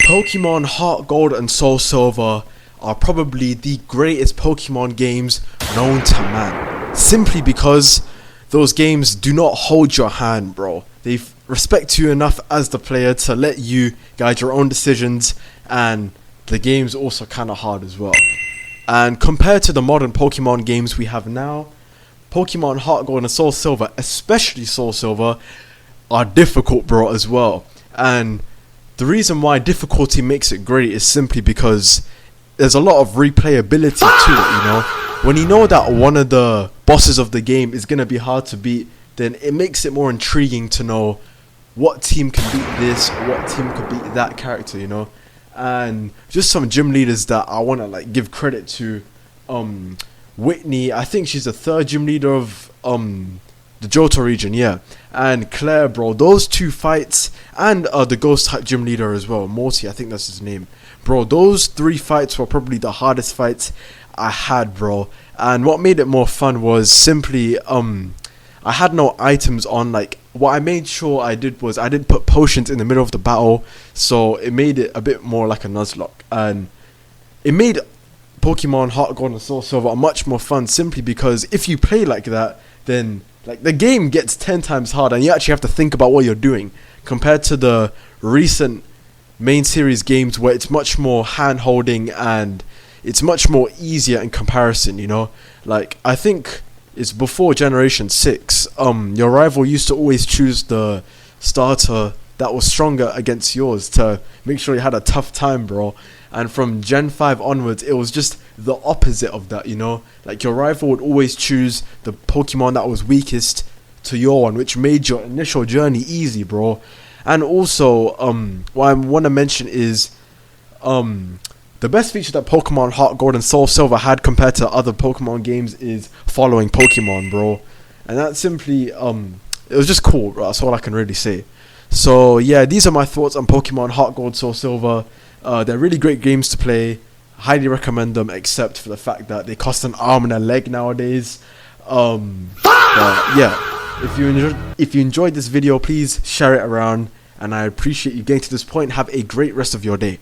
Pokemon Heart Gold and Soul Silver are probably the greatest Pokemon games known to man. Simply because those games do not hold your hand, bro. They respect you enough as the player to let you guide your own decisions, and the game's also kind of hard as well. And compared to the modern Pokemon games we have now, Pokemon Heart Gold and Soul Silver, especially Soul Silver, are difficult, bro, as well. And the reason why difficulty makes it great is simply because there's a lot of replayability to it, you know. When you know that one of the bosses of the game is going to be hard to beat, then it makes it more intriguing to know what team can beat this, what team could beat that character, you know. And just some gym leaders that I want to like give credit to. Whitney, I think she's the third gym leader of the Johto region, yeah. And Claire, bro, those two fights, and the ghost type gym leader as well, Morty, I think that's his name. Bro, those three fights were probably the hardest fights I had, bro. And what made it more fun was simply I had no items on. Like, what I made sure I did was I didn't put potions in the middle of the battle, so it made it a bit more like a Nuzlocke. And it made Pokemon Heart Gold and Soul Silver much more fun, simply because if you play like that, then like the game gets 10 times harder, and you actually have to think about what you're doing, compared to the recent main series games where it's much more hand holding and it's much more easier in comparison, you know. Like, I think it's before Generation 6, your rival used to always choose the starter that was stronger against yours to make sure you had a tough time, bro. And from Gen 5 onwards, it was just the opposite of that, you know. Like, your rival would always choose the Pokemon that was weakest to your one, which made your initial journey easy, bro. And also, what I want to mention is the best feature that Pokemon Heart Gold and Soul Silver had compared to other Pokemon games is following Pokemon, bro. And that simply, it was just cool, bro. That's all I can really say. So yeah, these are my thoughts on Pokemon Heart Gold, Soul Silver. They're really great games to play. Highly recommend them, except for the fact that they cost an arm and a leg nowadays. But yeah, if you enjoyed this video, please share it around, and I appreciate you getting to this point. Have a great rest of your day.